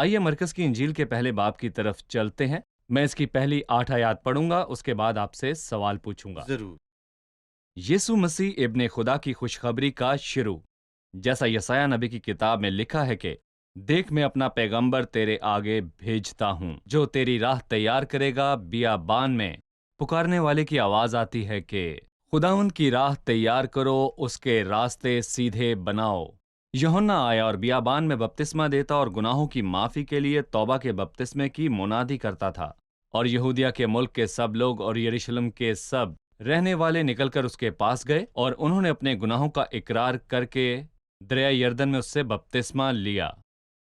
آئیے مرکز کی انجیل کے پہلے باب کی طرف چلتے ہیں۔ میں اس کی پہلی 8 آیات پڑھوں گا، اس کے بعد آپ سے سوال پوچھوں گا۔ ضرور۔ یسوع مسیح ابن خدا کی خوشخبری کا شروع۔ جیسا یسایہ نبی کی کتاب میں لکھا ہے کہ دیکھ میں اپنا پیغمبر تیرے آگے بھیجتا ہوں جو تیری راہ تیار کرے گا۔ بیابان میں پکارنے والے کی آواز آتی ہے کہ خداوند کی راہ تیار کرو، اس کے راستے سیدھے بناؤ۔ یوحنا آیا اور بیابان میں بپتسمہ دیتا اور گناہوں کی معافی کے لیے توبہ کے بپتسمے کی منادی کرتا تھا، اور یہودیہ کے ملک کے سب لوگ اور یروشلم کے سب رہنے والے نکل کر اس کے پاس گئے، اور انہوں نے اپنے گناہوں کا اقرار کر کے دریا یردن میں اس سے بپتسمہ لیا۔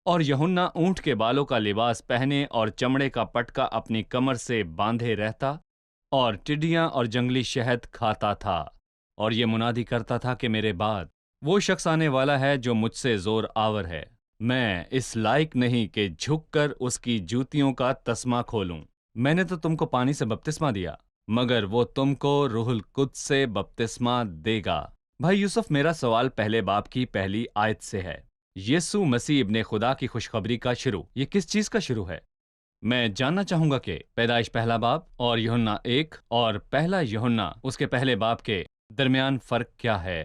اور یوحنا اونٹ کے بالوں کا لباس پہنے اور چمڑے کا پٹکا اپنی کمر سے باندھے رہتا اور ٹڈیاں اور جنگلی شہد کھاتا تھا، اور یہ منادی کرتا تھا کہ میرے بعد وہ شخص آنے والا ہے جو مجھ سے زور آور ہے، میں اس لائق نہیں کہ جھک کر اس کی جوتیوں کا تسمہ کھولوں۔ میں نے تو تم کو پانی سے بپتسمہ دیا، مگر وہ تم کو روح القدس سے بپتسمہ دے گا۔ بھائی یوسف، میرا سوال پہلے باب کی پہلی آیت سے ہے۔ یسوع مسیح ابن خدا کی خوشخبری کا شروع، یہ کس چیز کا شروع ہے؟ میں جاننا چاہوں گا کہ پیدائش پہلا باب اور یوحنا 1 اور پہلا یوحنا اس کے پہلے باب کے درمیان فرق کیا ہے؟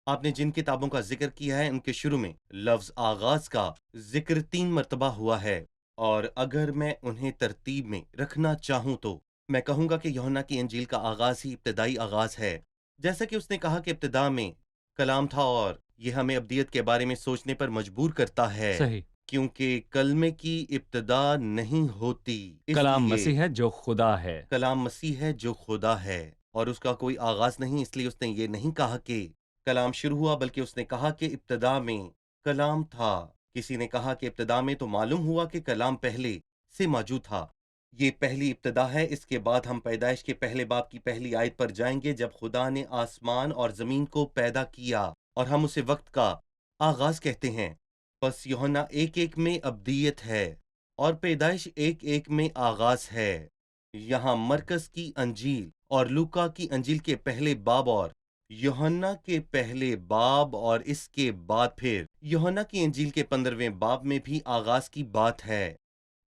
آپ نے جن کتابوں کا ذکر کیا ہے ان کے شروع میں لفظ آغاز کا ذکر 3 مرتبہ ہوا ہے، اور اگر میں انہیں ترتیب میں رکھنا چاہوں تو میں کہوں گا کہ یوحنا کی انجیل کا آغاز ہی ابتدائی آغاز ہے۔ جیسا کہ اس نے کہا کہ ابتدا میں کلام تھا، اور یہ ہمیں ابدیت کے بارے میں سوچنے پر مجبور کرتا ہے، صحیح۔ کیونکہ کلمے کی ابتدا نہیں ہوتی، اس کلام لیے مسیح ہے جو خدا ہے۔ کلام مسیح ہے جو خدا ہے، اور اس کا کوئی آغاز نہیں۔ اس لیے اس نے یہ نہیں کہا کہ کلام شروع ہوا، بلکہ اس نے کہا کہ ابتدا میں کلام تھا۔ کسی نے کہا کہ ابتدا میں، تو معلوم ہوا کہ کلام پہلے سے موجود تھا۔ یہ پہلی ابتدا ہے۔ اس کے بعد ہم پیدائش کے پہلے باب کی پہلی آیت پر جائیں گے، جب خدا نے آسمان اور زمین کو پیدا کیا، اور ہم اسے وقت کا آغاز کہتے ہیں۔ پس یوحنا 1:1 میں ابدیت ہے، اور پیدائش 1:1 میں آغاز ہے۔ یہاں مرکز کی انجیل اور لوکا کی انجیل کے پہلے باب اور یوحنا کے پہلے باب اور اس کے بعد پھر یوحنا کی انجیل کے 15ویں باب میں بھی آغاز کی بات ہے۔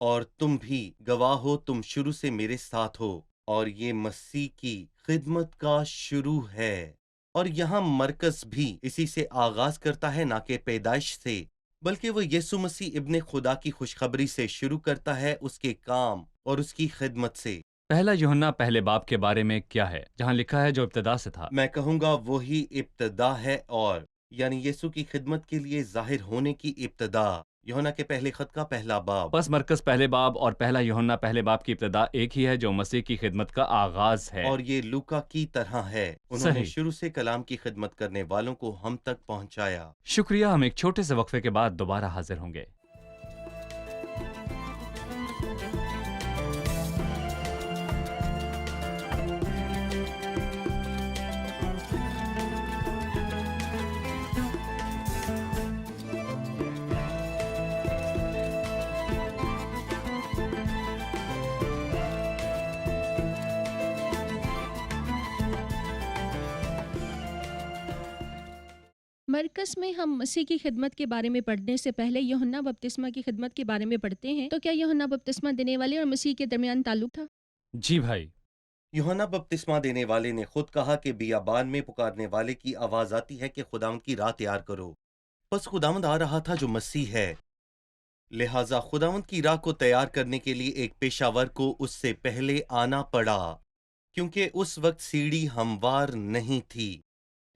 اور تم بھی گواہ ہو، تم شروع سے میرے ساتھ ہو، اور یہ مسیح کی خدمت کا شروع ہے۔ اور یہاں مرکز بھی اسی سے آغاز کرتا ہے، نہ کہ پیدائش سے، بلکہ وہ یسوع مسیح ابن خدا کی خوشخبری سے شروع کرتا ہے، اس کے کام اور اس کی خدمت سے۔ پہلا یوحنا پہلے باب کے بارے میں کیا ہے جہاں لکھا ہے جو ابتدا سے تھا؟ میں کہوں گا وہی ابتدا ہے، اور یعنی یسوع کی خدمت کے لیے ظاہر ہونے کی ابتدا۔ یوحنا کے پہلے خط کا پہلا باب۔ پس مرکز پہلے باب اور پہلا یوحنا پہلے باب کی ابتدا ایک ہی ہے جو مسیح کی خدمت کا آغاز ہے۔ اور یہ لوکا کی طرح ہے، انہوں نے صحیح۔ شروع سے کلام کی خدمت کرنے والوں کو ہم تک پہنچایا۔ شکریہ، ہم ایک چھوٹے سے وقفے کے بعد دوبارہ حاضر ہوں گے۔ مرکز میں ہم مسیح کی خدمت کے بارے میں پڑھنے سے پہلے یوحنا بپتسمہ کی خدمت کے بارے میں پڑھتے ہیں۔ تو کیا یوحنا بپتسمہ دینے والے اور مسیح کے درمیان تعلق تھا؟ جی بھائی۔ یوحنا بپتسمہ دینے والے نے خود کہا کہ بیابان میں پکارنے والے کی آواز آتی ہے کہ خداوند کی راہ تیار کرو۔ پس خداوند آ رہا تھا جو مسیح ہے، لہٰذا خداوند کی راہ کو تیار کرنے کے لیے ایک پیشہ ور کو اس سے پہلے آنا پڑا، کیونکہ اس وقت سیڑھی ہموار نہیں تھی۔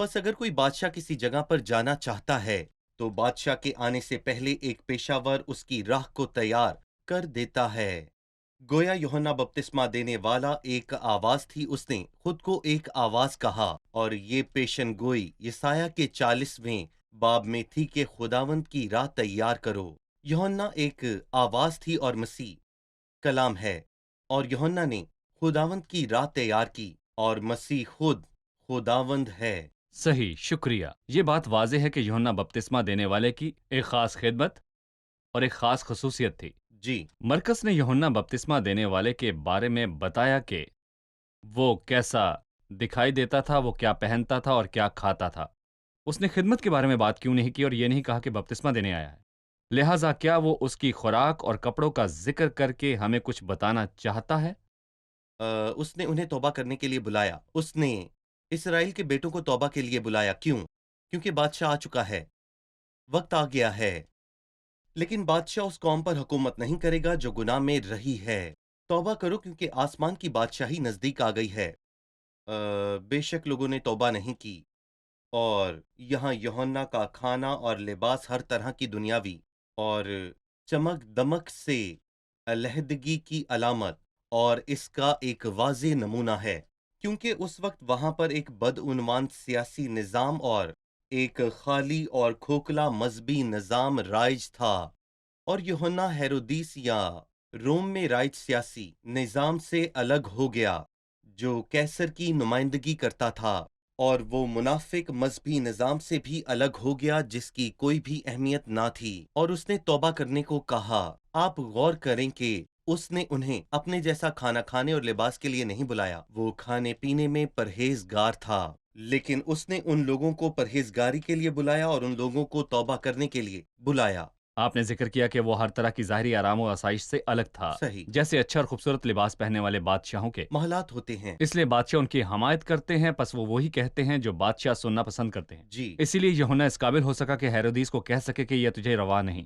پس اگر کوئی بادشاہ کسی جگہ پر جانا چاہتا ہے تو بادشاہ کے آنے سے پہلے ایک پیشہ ور اس کی راہ کو تیار کر دیتا ہے۔ گویا یوحنا بپتسمہ دینے والا ایک آواز تھی، اس نے خود کو ایک آواز کہا، اور یہ پیشن گوئی یسایہ کے 40ویں باب میں تھی کہ خداوند کی راہ تیار کرو۔ یوحنا ایک آواز تھی اور مسیح کلام ہے، اور یوحنا نے خداوند کی راہ تیار کی، اور مسیح خود خداوند ہے۔ صحیح، شکریہ۔ یہ بات واضح ہے کہ یوحنا بپتسمہ دینے والے کی ایک خاص خدمت اور ایک خاص خصوصیت تھی۔ جی، مرکز نے یوحنا بپتسمہ دینے والے کے بارے میں بتایا کہ وہ کیسا دکھائی دیتا تھا، وہ کیا پہنتا تھا اور کیا کھاتا تھا۔ اس نے خدمت کے بارے میں بات کیوں نہیں کی اور یہ نہیں کہا کہ بپتسمہ دینے آیا ہے؟ لہٰذا کیا وہ اس کی خوراک اور کپڑوں کا ذکر کر کے ہمیں کچھ بتانا چاہتا ہے؟ اس نے انہیں توبہ کرنے کے لیے بلایا۔ اس نے اسرائیل کے بیٹوں کو توبہ کے لیے بلایا۔ کیوں؟ کیونکہ بادشاہ آ چکا ہے، وقت آ گیا ہے۔ لیکن بادشاہ اس قوم پر حکومت نہیں کرے گا جو گناہ میں رہی ہے۔ توبہ کرو کیونکہ آسمان کی بادشاہی نزدیک آ گئی ہے۔ بے شک لوگوں نے توبہ نہیں کی، اور یہاں یوحنا کا کھانا اور لباس ہر طرح کی دنیاوی اور چمک دمک سے علیحدگی کی علامت اور اس کا ایک واضح نمونہ ہے، کیونکہ اس وقت وہاں پر ایک بدعنوان سیاسی نظام اور ایک خالی اور کھوکھلا مذہبی نظام رائج تھا، اور یوحنا ہیرودیس یا روم میں رائج سیاسی نظام سے الگ ہو گیا جو کیسر کی نمائندگی کرتا تھا، اور وہ منافق مذہبی نظام سے بھی الگ ہو گیا جس کی کوئی بھی اہمیت نہ تھی، اور اس نے توبہ کرنے کو کہا۔ آپ غور کریں کہ اس نے انہیں اپنے جیسا کھانا کھانے اور لباس کے لیے نہیں بلایا، وہ کھانے پینے میں پرہیزگار تھا، لیکن اس نے ان لوگوں کو پرہیزگاری کے لیے بلایا اور ان لوگوں کو توبہ کرنے کے لیے بلایا۔ آپ نے ذکر کیا کہ وہ ہر طرح کی ظاہری آرام و آسائش سے الگ تھا، صحیح، جیسے اچھا اور خوبصورت لباس پہننے والے بادشاہوں کے۔ محلات ہوتے ہیں۔ اس لیے بادشاہ ان کی حمایت کرتے ہیں، پس وہ وہی کہتے ہیں جو بادشاہ سننا پسند کرتے ہیں۔ جی، اسی لیے یوحنا اس قابل ہو سکا کہ ہیرودیس کو کہہ سکے کہ یہ تجھے روا نہیں۔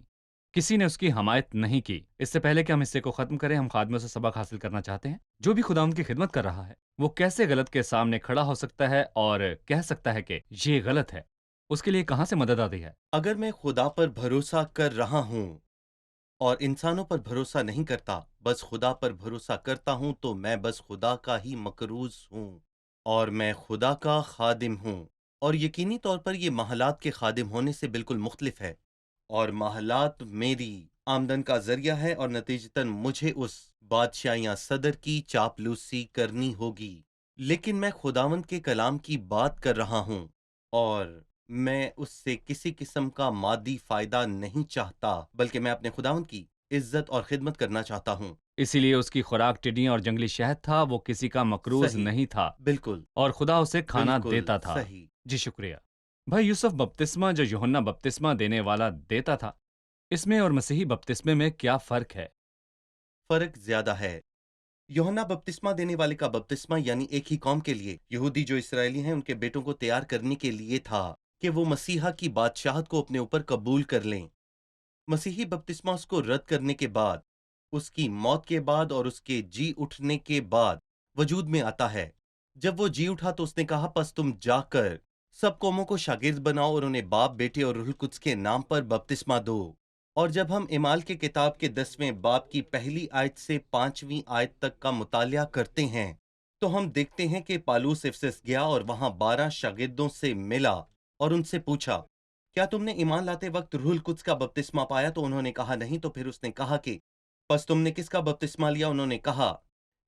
کسی نے اس کی حمایت نہیں کی۔ اس سے پہلے کہ ہم حصے کو ختم کریں، ہم خادموں سے سبق حاصل کرنا چاہتے ہیں۔ جو بھی خداوند کی خدمت کر رہا ہے، وہ کیسے غلط کے سامنے کھڑا ہو سکتا ہے اور کہہ سکتا ہے کہ یہ غلط ہے؟ اس کے لیے کہاں سے مدد آتی ہے؟ اگر میں خدا پر بھروسہ کر رہا ہوں اور انسانوں پر بھروسہ نہیں کرتا، بس خدا پر بھروسہ کرتا ہوں، تو میں بس خدا کا ہی مکروز ہوں، اور میں خدا کا خادم ہوں۔ اور یقینی طور پر یہ محلات کے خادم ہونے سے بالکل مختلف ہے، اور محلات میری آمدن کا ذریعہ ہے، اور نتیجتاً مجھے اس بادشاہ یا صدر کی چاپلوسی کرنی ہوگی۔ لیکن میں خداوند کے کلام کی بات کر رہا ہوں، اور میں اس سے کسی قسم کا مادی فائدہ نہیں چاہتا، بلکہ میں اپنے خداوند کی عزت اور خدمت کرنا چاہتا ہوں۔ اسی لیے اس کی خوراک ٹڈیاں اور جنگلی شہد تھا، وہ کسی کا مکروز صحیح، نہیں تھا، بالکل، اور خدا اسے کھانا بالکل دیتا تھا۔ صحیح۔ جی شکریہ بھائی یوسف۔ بپتسمہ جو یوحنا بپتسمہ دینے والا دیتا تھا، اس میں اور مسیحی بپتسمے میں کیا فرق ہے؟ فرق زیادہ ہے۔ یوحنا بپتسمہ دینے والے کا بپتسمہ یعنی ایک ہی قوم کے لیے، یہودی جو اسرائیلی ہیں، ان کے بیٹوں کو تیار کرنے کے لیے تھا کہ وہ مسیحا کی بادشاہت کو اپنے اوپر قبول کر لیں۔ مسیحی بپتسمہ اس کو رد کرنے کے بعد، اس کی موت کے بعد اور اس کے جی اٹھنے کے بعد وجود میں آتا ہے۔ جب وہ جی اٹھا تو اس نے کہا، پس تم جا کر سب قوموں کو شاگرد بناؤ اور انہیں باپ، بیٹے اور روح القدس کے نام پر بپتسمہ دو۔ اور جب ہم اعمال کے کتاب کے 10ویں باب کی پہلی آیت سے 5ویں آیت تک کا مطالعہ کرتے ہیں، تو ہم دیکھتے ہیں کہ پالوس افسس گیا اور وہاں 12 شاگردوں سے ملا اور ان سے پوچھا، کیا تم نے ایمان لاتے وقت روح القدس کا بپتسمہ پایا؟ تو انہوں نے کہا نہیں۔ تو پھر اس نے کہا کہ پس تم نے کس کا بپتسمہ لیا؟ انہوں نے کہا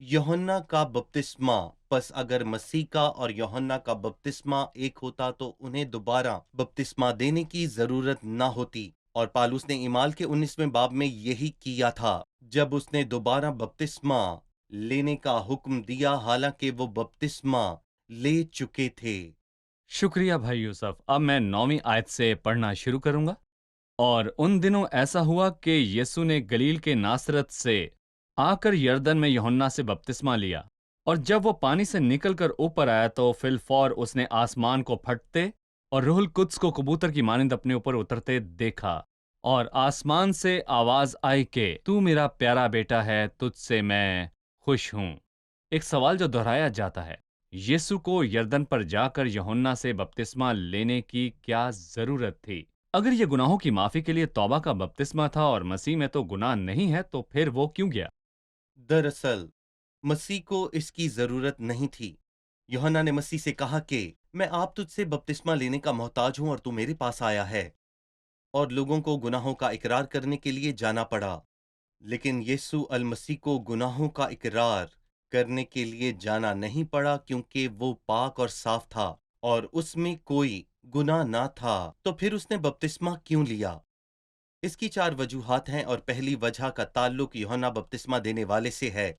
یوحنا کا بپتسمہ۔ پس اگر مسیح کا اور یوحنا کا بپتسمہ ایک ہوتا تو انہیں دوبارہ بپتسمہ دینے کی ضرورت نہ ہوتی، اور پالوس نے اعمال کے 19ویں باب میں یہی کیا تھا جب اس نے دوبارہ بپتسمہ لینے کا حکم دیا، حالانکہ وہ بپتسمہ لے چکے تھے۔ شکریہ بھائی یوسف۔ اب میں 9ویں آیت سے پڑھنا شروع کروں گا۔ اور ان دنوں ایسا ہوا کہ یسوع نے گلیل کے ناصرت سے آ کر یردن میں یوحنا سے بپتسمہ لیا، اور جب وہ پانی سے نکل کر اوپر آیا تو فی الفور اس نے آسمان کو پھٹتے اور روح القدس کو کبوتر کی مانند اپنے اوپر اترتے دیکھا، اور آسمان سے آواز آئی کہ تو میرا پیارا بیٹا ہے، تجھ سے میں خوش ہوں۔ ایک سوال جو دہرایا جاتا ہے، یسوع کو یردن پر جا کر یوحنا سے بپتسمہ لینے کی کیا ضرورت تھی؟ اگر یہ گناہوں کی معافی کے لیے توبہ کا بپتسمہ تھا اور مسیح میں تو گناہ نہیں ہے، تو پھر وہ کیوں گیا؟ دراصل مسیح کو اس کی ضرورت نہیں تھی۔ یوحنا نے مسیح سے کہا کہ میں آپ تجھ سے بپتسمہ لینے کا محتاج ہوں اور تو میرے پاس آیا ہے، اور لوگوں کو گناہوں کا اقرار کرنے کے لیے جانا پڑا۔ لیکن یسوع المسیح کو گناہوں کا اقرار کرنے کے لیے جانا نہیں پڑا، کیونکہ وہ پاک اور صاف تھا اور اس میں کوئی گناہ نہ تھا۔ تو پھر اس نے بپتسمہ کیوں لیا؟ اس کی 4 وجوہات ہیں، اور پہلی وجہ کا تعلق یوحنا بپتسمہ دینے والے سے ہے،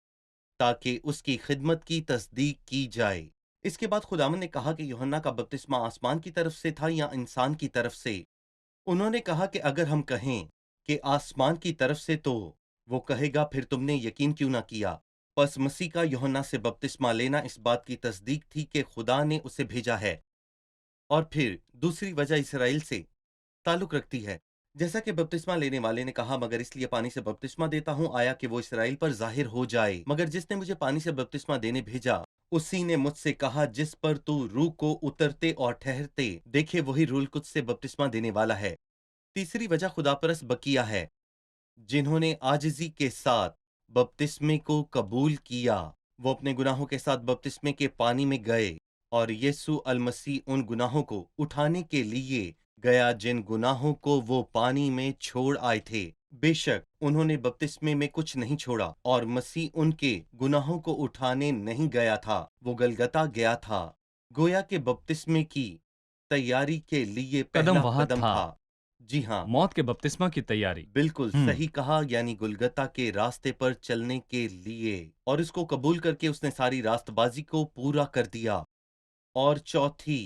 تاکہ اس کی خدمت کی تصدیق کی جائے۔ اس کے بعد خداوند نے کہا کہ یوحنا کا بپتسمہ آسمان کی طرف سے تھا یا انسان کی طرف سے۔ انہوں نے کہا کہ اگر ہم کہیں کہ آسمان کی طرف سے تو وہ کہے گا پھر تم نے یقین کیوں نہ کیا۔ پس مسیح کا یوحنا سے بپتسمہ لینا اس بات کی تصدیق تھی کہ خدا نے اسے بھیجا ہے، اور پھر دوسری وجہ اسرائیل سے تعلق رکھتی ہے۔ جیسا کہ بپتسمہ لینے والے نے کہا، مگر اس لیے پانی سے بپتسمہ دیتا ہوں آیا کہ وہ اسرائیل پر ظاہر ہو جائے، مگر جس نے مجھے پانی سے بپتسمہ دینے بھیجا اسی نے مجھ سے کہا، جس پر تو روح کو اترتے اور ٹھہرتے دیکھے وہی روح القدس سے بپتسمہ دینے والا ہے۔ تیسری وجہ خدا پرست بقیہ ہے، جنہوں نے عاجزی کے ساتھ بپتسمے کو قبول کیا۔ وہ اپنے گناہوں کے ساتھ بپتسمے کے پانی میں گئے، اور یسوع المسیح ان گناہوں کو اٹھانے کے لیے گیا جن گناہوں کو وہ پانی میں چھوڑ آئے تھے۔ بے شک انہوں نے بپتسمے میں کچھ نہیں چھوڑا، اور مسیح ان کے گناہوں کو اٹھانے نہیں گیا تھا، وہ گلگتا گیا تھا، گویا کہ بپتسمے کی تیاری کے لیے پہلا وہاں قدم تھا، تھا۔ جی ہاں، موت کے بپتسمہ کی تیاری۔ بالکل صحیح کہا، یعنی گلگتا کے راستے پر چلنے کے لیے، اور اس کو قبول کر کے اس نے ساری راست بازی کو پورا کر دیا۔ اور چوتھی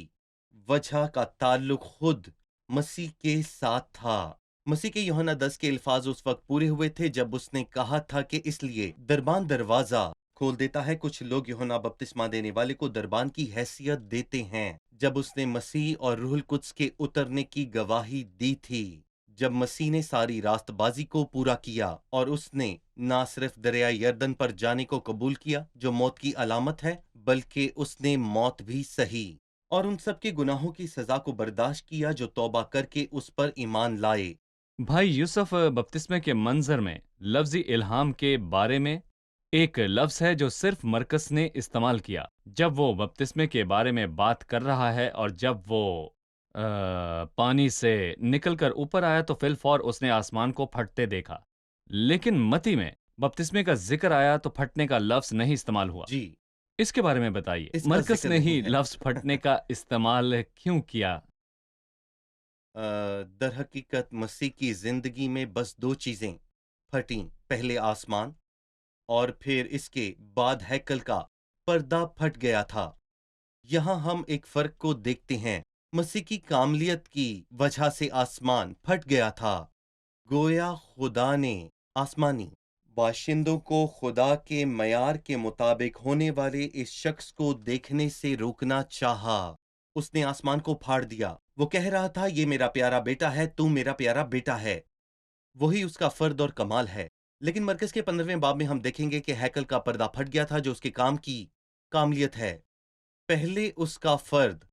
وجہ کا تعلق خود مسیح کے ساتھ تھا۔ مسیح کے یوحنا 10 کے الفاظ اس وقت پورے ہوئے تھے جب اس نے کہا تھا کہ اس لیے دربان دروازہ کھول دیتا ہے۔ کچھ لوگ یوحنا بپتسمہ دینے والے کو دربان کی حیثیت دیتے ہیں جب اس نے مسیح اور روح القدس کے اترنے کی گواہی دی تھی۔ جب مسیح نے ساری راست بازی کو پورا کیا اور اس نے نہ صرف دریائے یردن پر جانے کو قبول کیا جو موت کی علامت ہے، بلکہ اس نے موت بھی سہی اور ان سب کے گناہوں کی سزا کو برداشت کیا جو توبہ کر کے اس پر ایمان لائے۔ بھائی یوسف، بپتسمے کے منظر میں لفظی الہام کے بارے میں ایک لفظ ہے جو صرف مرکز نے استعمال کیا جب وہ بپتسمے کے بارے میں بات کر رہا ہے، اور جب وہ پانی سے نکل کر اوپر آیا تو فی الفور اس نے آسمان کو پھٹتے دیکھا، لیکن متی میں بپتسمے کا ذکر آیا تو پھٹنے کا لفظ نہیں استعمال ہوا۔ جی، اس کے بارے میں بتائیے، اس کا مرکز ذکر نے ہی نہیں ہے۔ لفظ پھٹنے کا استعمال کیوں کیا؟ در حقیقت مسیح کی زندگی میں بس دو چیزیں پھٹیں، پہلے آسمان اور پھر اس کے بعد ہیکل کا پردہ پھٹ گیا تھا۔ یہاں ہم ایک فرق کو دیکھتے ہیں، مسیح کی کاملیت کی وجہ سے آسمان پھٹ گیا تھا، گویا خدا نے آسمانی باشندوں کو خدا کے معیار کے مطابق ہونے والے اس شخص کو دیکھنے سے روکنا چاہا۔ اس نے آسمان کو پھاڑ دیا، وہ کہہ رہا تھا یہ میرا پیارا بیٹا ہے، تو میرا پیارا بیٹا ہے، وہی اس کا فرد اور کمال ہے۔ لیکن مرکز کے 15ویں باب میں ہم دیکھیں گے کہ ہیکل کا پردہ پھٹ گیا تھا جو اس کے کام کی کاملیت ہے، پہلے اس کا فرد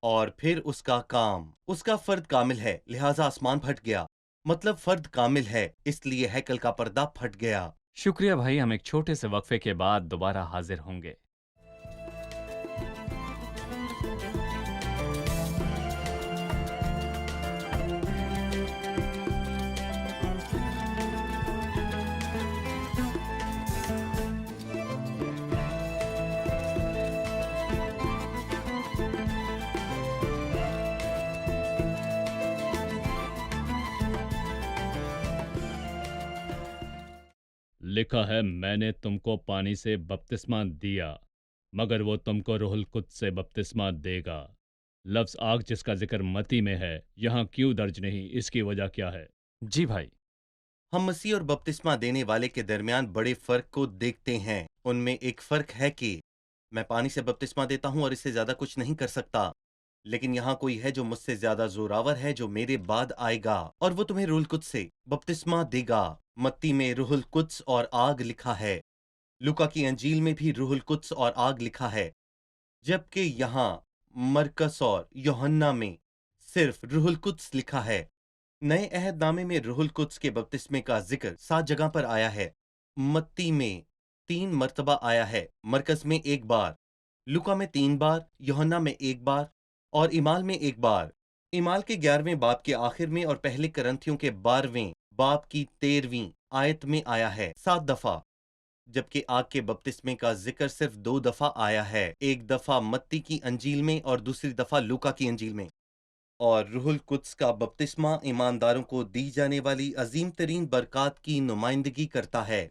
اور پھر اس کا کام۔ اس کا فرد کامل ہے لہٰذا آسمان پھٹ گیا، مطلب فرد کامل ہے اس لیے ہیکل کا پردہ پھٹ گیا۔ شکریہ بھائی، ہم ایک چھوٹے سے وقفے کے بعد دوبارہ حاضر ہوں گے۔ لکھا ہے، میں نے تم کو پانی سے بپتسمہ دیا، مگر وہ تم کو روح القدس سے بپتسمہ دے گا۔ لفظ آگ جس کا ذکر متی میں ہے یہاں کیوں درج نہیں؟ اس کی وجہ کیا ہے؟ جی بھائی، ہم مسیح اور بپتسمہ دینے والے کے درمیان بڑے فرق کو دیکھتے ہیں۔ ان میں ایک فرق ہے کہ میں پانی سے بپتسمہ دیتا ہوں اور اس سے زیادہ کچھ نہیں کر سکتا، لیکن یہاں کوئی ہے جو مجھ سے زیادہ زوراور ہے جو میرے بعد آئے گا، اور وہ تمہیں روح القدس سے بپتسمہ دے گا۔ متی میں روح القدس اور آگ لکھا ہے، لوکا کی انجیل میں بھی روح القدس اور آگ لکھا ہے، جبکہ یہاں مرکس اور یوحنا میں صرف روح القدس لکھا ہے۔ نئے عہد نامے میں روح القدس کے بپتسمے کا ذکر 7 جگہ پر آیا ہے۔ متی میں 3 مرتبہ آیا ہے، مرکز میں 1 بار، لوکا میں 3 بار، یوحنا میں 1 بار اور اعمال میں 1 بار۔ اعمال کے 11ویں باب کے آخر میں اور پہلے کرنتھیوں کے 12ویں باب کی 13ویں آیت میں آیا ہے 7 دفعہ، جبکہ آگ کے بپتسمے کا ذکر صرف 2 دفعہ آیا ہے، ایک دفعہ متی کی انجیل میں اور دوسری دفعہ لوکا کی انجیل میں۔ اور روح القدس کا بپتسمہ ایمانداروں کو دی جانے والی عظیم ترین برکات کی نمائندگی کرتا ہے،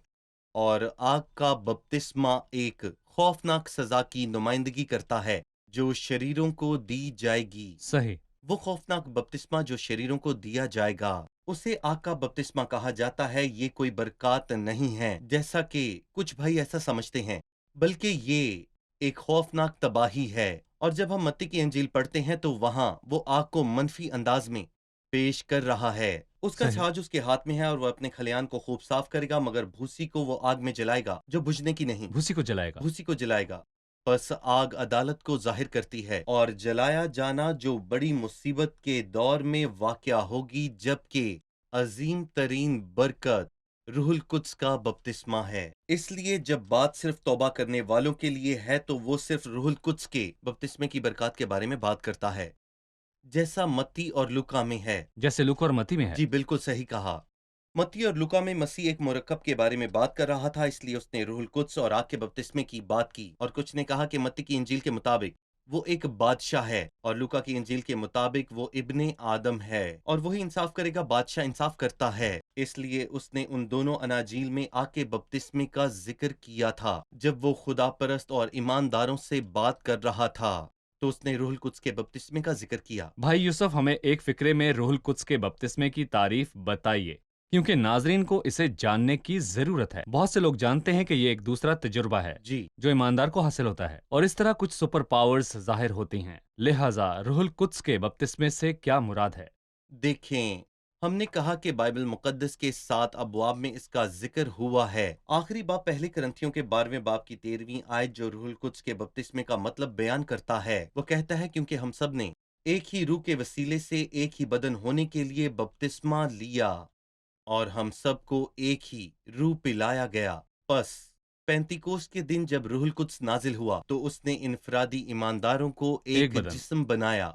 اور آگ کا بپتسمہ ایک خوفناک سزا کی نمائندگی کرتا ہے جو شریروں کو دی جائے گی۔ صحیح۔ وہ خوفناک بپتسمہ جو شریروں کو دیا جائے گا اسے آگ کا بپتسمہ کہا جاتا ہے۔ یہ کوئی برکات نہیں ہے جیسا کہ کچھ بھائی ایسا سمجھتے ہیں، بلکہ یہ ایک خوفناک تباہی ہے۔ اور جب ہم متی کی انجیل پڑھتے ہیں تو وہاں وہ آگ کو منفی انداز میں پیش کر رہا ہے۔ اس کا صحیح۔ چھاج اس کے ہاتھ میں ہے اور وہ اپنے کھلیان کو خوب صاف کرے گا، مگر بھوسی کو وہ آگ میں جلائے گا جو بجھنے کی نہیں، بھوسی کو جلائے گا۔ بھوسی کو جلائے گا۔ پس آگ عدالت کو ظاہر کرتی ہے اور جلایا جانا جو بڑی مصیبت کے دور میں واقع ہوگی، جبکہ عظیم ترین برکت روح القدس کا بپتسمہ ہے۔ اس لیے جب بات صرف توبہ کرنے والوں کے لیے ہے تو وہ صرف روح القدس کے بپتسمے کی برکات کے بارے میں بات کرتا ہے، جیسا متی اور لوکا میں ہے۔ جیسے لوکا اور متی میں ہے۔ جی بالکل صحیح کہا۔ متی اور لوکا میں مسیح ایک مرکب کے بارے میں بات کر رہا تھا، اس لیے اس نے روح القدس اور آگ کے بپتسمے کی بات کی، اور کچھ نے کہا کہ متی کی انجیل کے مطابق وہ ایک بادشاہ ہے، اور لوکا کی انجیل کے مطابق وہ ابن آدم ہے، اور وہی انصاف کرے گا، بادشاہ انصاف کرتا ہے۔ اس لیے اس نے ان دونوں اناجیل میں آگ کے بپتسمے کا ذکر کیا تھا۔ جب وہ خدا پرست اور ایمانداروں سے بات کر رہا تھا تو اس نے روح القدس کے بپتسمے کا ذکر کیا۔ بھائی یوسف، ہمیں ایک فقرے میں روح القدس کے بپتسمے کی تعریف بتائیے، کیونکہ ناظرین کو اسے جاننے کی ضرورت ہے۔ بہت سے لوگ جانتے ہیں کہ یہ ایک دوسرا تجربہ ہے جی جو ایماندار کو حاصل ہوتا ہے، اور اس طرح کچھ سپر پاورز ظاہر ہوتی ہیں۔ لہٰذا روح القدس کے بپتسمے سے کیا مراد ہے؟ دیکھیں، ہم نے کہا کہ بائبل مقدس کے 7 ابواب میں اس کا ذکر ہوا ہے۔ آخری باب پہلے کرنتھیوں کے 12ویں باب کی 13ویں آیت جو روح القدس کے بپتسمے کا مطلب بیان کرتا ہے، وہ کہتا ہے کیونکہ ہم سب نے ایک ہی روح کے وسیلے سے ایک ہی بدن ہونے کے لیے بپتسمہ لیا، اور ہم سب کو ایک ہی روح پلایا گیا۔ پس پینتیکوست کے دن جب روح القدس نازل ہوا تو اس نے انفرادی ایمانداروں کو ایک بدن۔ جسم بنایا۔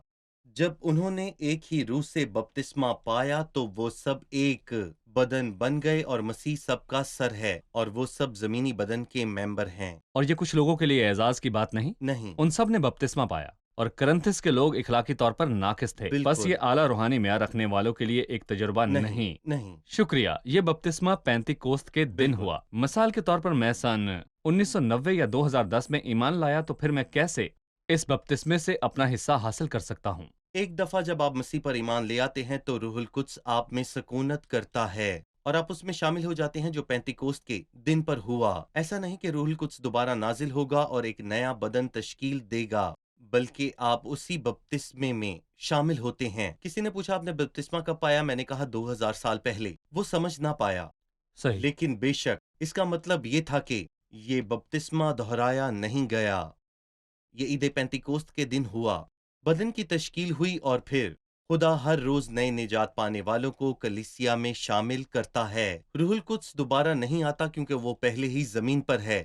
جب انہوں نے ایک ہی روح سے بپتسمہ پایا تو وہ سب ایک بدن بن گئے، اور مسیح سب کا سر ہے، اور وہ سب زمینی بدن کے ممبر ہیں۔ اور یہ کچھ لوگوں کے لیے اعزاز کی بات نہیں، نہیں، ان سب نے بپتسمہ پایا، اور کرنتھس کے لوگ اخلاقی طور پر ناقص تھے، بس بالکل یہ اعلیٰ روحانی معیار رکھنے والوں کے لیے ایک تجربہ نہیں۔ نہیں، شکریہ۔ یہ بپتسمہ پینتیکوست کے دن بالکل۔ ہوا۔ مثال کے طور پر میں سن 1990 یا 2010 میں ایمان لایا، تو پھر میں کیسے اس بپتسمے سے اپنا حصہ حاصل کر سکتا ہوں؟ ایک دفعہ جب آپ مسیح پر ایمان لے آتے ہیں تو روح القدس آپ میں سکونت کرتا ہے، اور آپ اس میں شامل ہو جاتے ہیں جو پینتیکوست کے دن پر ہوا۔ ایسا نہیں کہ روح القدس دوبارہ نازل ہوگا اور ایک نیا بدن تشکیل دے گا، بلکہ آپ اسی بپتسمے میں شامل ہوتے ہیں۔ کسی نے پوچھا آپ نے بپتسمہ کب پایا؟ میں نے کہا 2000 سال پہلے۔ وہ سمجھ نہ پایا، صحیح۔ لیکن بے شک اس کا مطلب یہ تھا کہ یہ بپتسمہ دہرایا نہیں گیا۔ یہ عید پینتیکوست کے دن ہوا، بدن کی تشکیل ہوئی، اور پھر خدا ہر روز نئے نجات پانے والوں کو کلیسیا میں شامل کرتا ہے۔ روح القدس دوبارہ نہیں آتا کیونکہ وہ پہلے ہی زمین پر ہے۔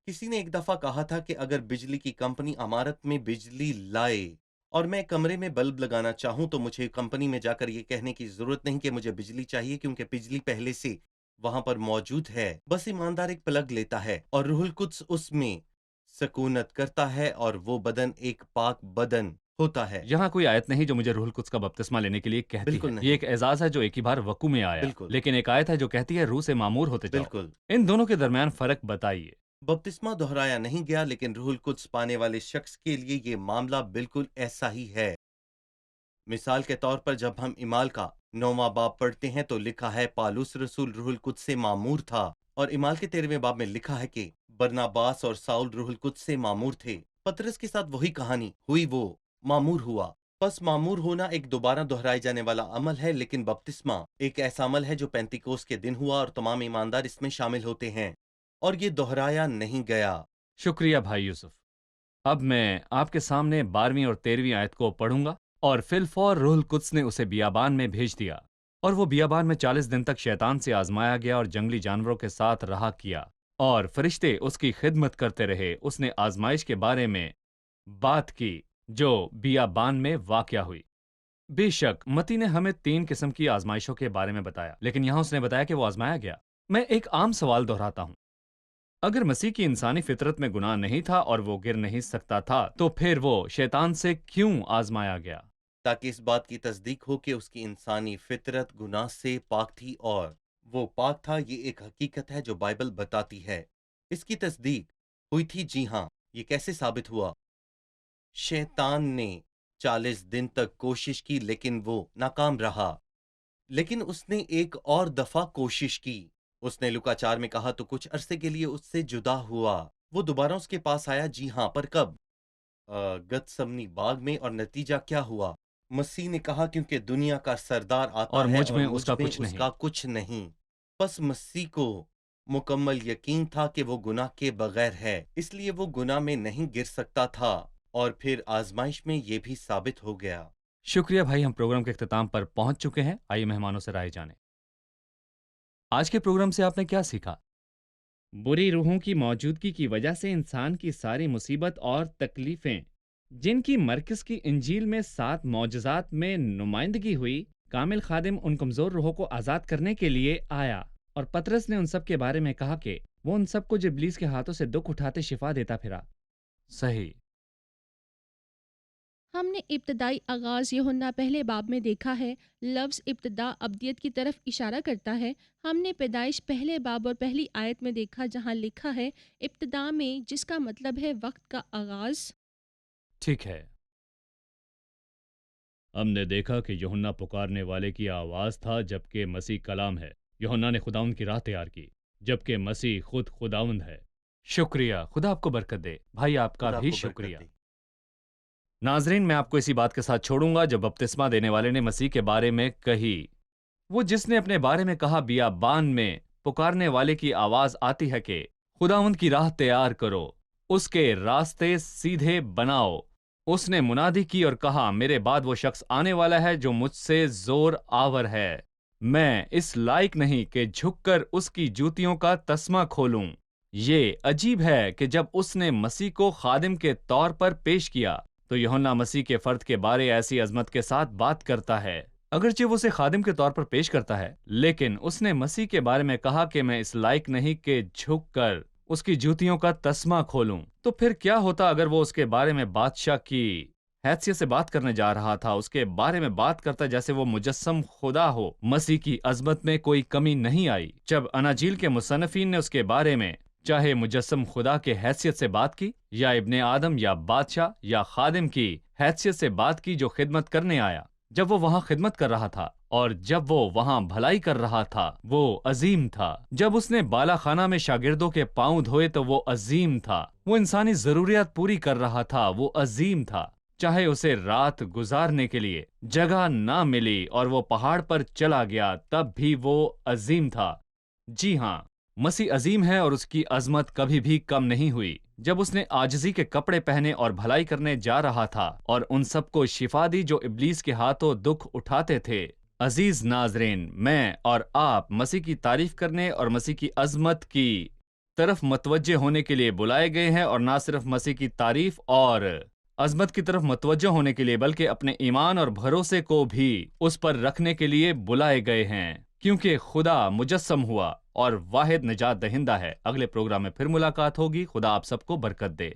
کسی نے ایک دفعہ کہا تھا کہ اگر بجلی کی کمپنی عمارت میں بجلی لائے اور میں کمرے میں بلب لگانا چاہوں تو مجھے کمپنی میں جا کر یہ کہنے کی ضرورت نہیں کہ مجھے بجلی چاہیے، کیونکہ بجلی پہلے سے وہاں پر موجود ہے۔ بس ایماندار ایک پلگ لیتا ہے اور روح القدس اس میں سکونت کرتا ہے، اور وہ بدن ایک پاک بدن ہوتا ہے۔ یہاں کوئی آیت نہیں جو مجھے روح القدس کا بپتسمہ لینے کے لیے کہتی بالکل ہے۔ نہیں۔ یہ ایک اعزاز ہے جو ایک ہی بار وقوع میں آیا، بالکل لیکن ایک آیت ہے جو کہتی ہے روح سے معمور ہوتے جاؤ۔ بالکل۔ ان دونوں کے درمیان فرق بتائیے۔ بپتسمہ دہرایا نہیں گیا، لیکن روح القدس پانے والے شخص کے لیے یہ معاملہ بالکل ایسا ہی ہے۔ مثال کے طور پر جب ہم اعمال کا 9واں باب پڑھتے ہیں تو لکھا ہے پالوس رسول روح القدس سے معمور تھا، اور اعمال کے 13ویں باب میں لکھا ہے کہ برناباس اور ساؤل روح القدس سے معمور تھے۔ پترس کے ساتھ وہی کہانی ہوئی، وہ معمور ہوا۔ پس معمور ہونا ایک دوبارہ دہرائے جانے والا عمل ہے، لیکن بپتسمہ ایک ایسا عمل ہے جو پینتیکوست کے دن ہوا، اور تمام ایماندار اس میں شامل ہوتے ہیں، اور یہ دہرایا نہیں گیا۔ شکریہ بھائی یوسف۔ اب میں آپ کے سامنے 12ویں اور 13ویں آیت کو پڑھوں گا۔ اور فی الفور روح القدس نے اسے بیابان میں بھیج دیا، اور وہ بیابان میں 40 دن تک شیطان سے آزمایا گیا اور جنگلی جانوروں کے ساتھ رہا کیا، اور فرشتے اس کی خدمت کرتے رہے۔ اس نے آزمائش کے بارے میں بات کی جو بیابان میں واقع ہوئی۔ بے شک متی نے ہمیں 3 قسم کی آزمائشوں کے بارے میں بتایا، لیکن یہاں اس نے بتایا کہ وہ آزمایا گیا۔ میں ایک عام سوال دہراتا ہوں، اگر مسیح کی انسانی فطرت میں گناہ نہیں تھا اور وہ گر نہیں سکتا تھا، تو پھر وہ شیطان سے کیوں آزمایا گیا؟ تاکہ اس بات کی تصدیق ہو کہ اس کی انسانی فطرت گناہ سے پاک تھی، اور وہ پاک تھا۔ یہ ایک حقیقت ہے جو بائبل بتاتی ہے۔ اس کی تصدیق ہوئی تھی۔ جی ہاں۔ یہ کیسے ثابت ہوا؟ شیطان نے 40 دن تک کوشش کی لیکن وہ ناکام رہا۔ لیکن اس نے ایک اور دفعہ کوشش کی۔ اس نے لوکا 4 میں کہا تو کچھ عرصے کے لیے اس سے جدا ہوا۔ وہ دوبارہ اس کے پاس آیا، جی ہاں، پر کب؟ گتسمنی باغ میں۔ اور نتیجہ کیا ہوا؟ مسیح نے کہا کیونکہ دنیا کا سردار آتا اور ہے مجھ میں اور اس کا میں کچھ نہیں۔ کچھ نہیں۔ پس مسیح کو مکمل یقین تھا کہ وہ گناہ کے بغیر ہے، اس لیے وہ گناہ میں نہیں گر سکتا تھا، اور پھر آزمائش میں یہ بھی ثابت ہو گیا۔ شکریہ بھائی، ہم پروگرام کے اختتام پر پہنچ چکے ہیں۔ آئیے مہمانوں سے رائے جانیں۔ آج کے پروگرام سے آپ نے کیا سیکھا؟ بری روحوں کی موجودگی کی وجہ سے انسان کی ساری مصیبت اور تکلیفیں جن کی مرکز کی انجیل میں 7 معجزات میں نمائندگی ہوئی، کامل خادم ان کمزور روحوں کو آزاد کرنے کے لیے آیا، اور پطرس نے ان سب کے بارے میں کہا کہ وہ ان سب کو جو ابلیس کے ہاتھوں سے دکھ اٹھاتے شفا دیتا پھرا۔ صحیح۔ ہم نے ابتدائی آغاز یوحنا پہلے باب میں دیکھا ہے۔ لفظ ابتدا ابدیت کی طرف اشارہ کرتا ہے۔ ہم نے پیدائش پہلے باب اور پہلی آیت میں دیکھا جہاں لکھا ہے ابتدا میں، جس کا مطلب ہے وقت کا آغاز۔ ٹھیک ہے۔ ہم نے دیکھا کہ یوحنا پکارنے والے کی آواز تھا جبکہ مسیح کلام ہے۔ یوحنا نے خداوند کی راہ تیار کی جبکہ مسیح خود خداوند ہے۔ شکریہ، خدا آپ کو برکت دے۔ بھائی آپ کا خدا بھی کو برکت شکریہ۔ دے۔ ناظرین، میں آپ کو اسی بات کے ساتھ چھوڑوں گا جو بپتسمہ دینے والے نے مسیح کے بارے میں کہی۔ وہ جس نے اپنے بارے میں کہا، بیابان میں پکارنے والے کی آواز آتی ہے کہ خداوند کی راہ تیار کرو، اس کے راستے سیدھے بناؤ۔ اس نے منادی کی اور کہا، میرے بعد وہ شخص آنے والا ہے جو مجھ سے زور آور ہے، میں اس لائق نہیں کہ جھک کر اس کی جوتیوں کا تسمہ کھولوں۔ یہ عجیب ہے کہ جب اس نے مسیح کو خادم کے طور پر پیش کیا تو یوحنا مسیح کے فرد کے بارے ایسی عظمت کے ساتھ بات کرتا ہے۔ اگرچہ وہ اسے خادم کے طور پر پیش کرتا ہے، لیکن اس نے مسیح کے بارے میں کہا کہ میں اس لائق نہیں کہ جھک کر اس کی جوتیوں کا تسمہ کھولوں۔ تو پھر کیا ہوتا اگر وہ اس کے بارے میں بادشاہ کی حیثیت سے بات کرنے جا رہا تھا، اس کے بارے میں بات کرتا جیسے وہ مجسم خدا ہو؟ مسیح کی عظمت میں کوئی کمی نہیں آئی۔ جب اناجیل کے مصنفین نے اس کے بارے میں چاہے مجسم خدا کے حیثیت سے بات کی، یا ابن آدم یا بادشاہ یا خادم کی حیثیت سے بات کی جو خدمت کرنے آیا، جب وہ وہاں خدمت کر رہا تھا اور جب وہ وہاں بھلائی کر رہا تھا، وہ عظیم تھا۔ جب اس نے بالا خانہ میں شاگردوں کے پاؤں دھوئے تو وہ عظیم تھا۔ وہ انسانی ضروریات پوری کر رہا تھا، وہ عظیم تھا۔ چاہے اسے رات گزارنے کے لیے جگہ نہ ملی اور وہ پہاڑ پر چلا گیا، تب بھی وہ عظیم تھا۔ جی ہاں، مسیح عظیم ہے اور اس کی عظمت کبھی بھی کم نہیں ہوئی۔ جب اس نے عاجزی کے کپڑے پہنے اور بھلائی کرنے جا رہا تھا اور ان سب کو شفا دی جو ابلیس کے ہاتھوں دکھ اٹھاتے تھے۔ عزیز ناظرین، میں اور آپ مسیح کی تعریف کرنے اور مسیح کی عظمت کی طرف متوجہ ہونے کے لیے بلائے گئے ہیں، اور نہ صرف مسیح کی تعریف اور عظمت کی طرف متوجہ ہونے کے لیے بلکہ اپنے ایمان اور بھروسے کو بھی اس پر رکھنے کے لیے بلائے گئے ہیں، کیونکہ خدا مجسم ہوا اور واحد نجات دہندہ ہے۔ اگلے پروگرام میں پھر ملاقات ہوگی۔ خدا آپ سب کو برکت دے۔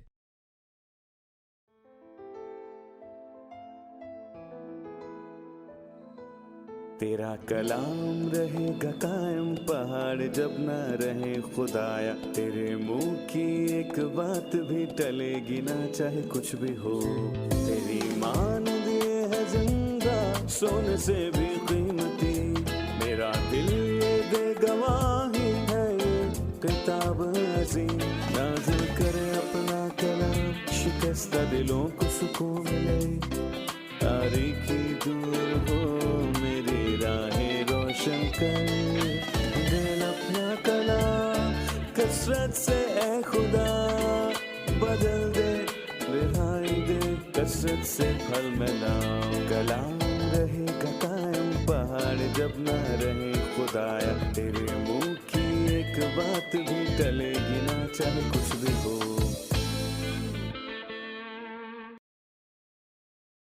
تیرا کلام رہے گا قائم، پہاڑ جب نہ رہے خدایا، تیرے منہ کی ایک بات بھی ٹلے گی نہ، چاہے کچھ بھی ہو۔ تیری مان دیے ہے زندہ، سونے سے بھی قیمتی، میرا دل یہ دے گواہی ہے، یہ کتاب عظیم نازل کرے اپنا کلام، شکستہ دلوں کو سکون ملے، تاریکی دور ہو میری راہیں روشن کر، دل اپنا کلام کثرت سے اے خدا بدل دے، رہائی دے کثرت سے پھل ملاؤ۔ کلام رہے گا قائم، پہاڑ جب نہ رہے خدایا، تیرے منہ کی ایک بات بھی ٹلے گی نہ، چاہے کچھ بھی ہو۔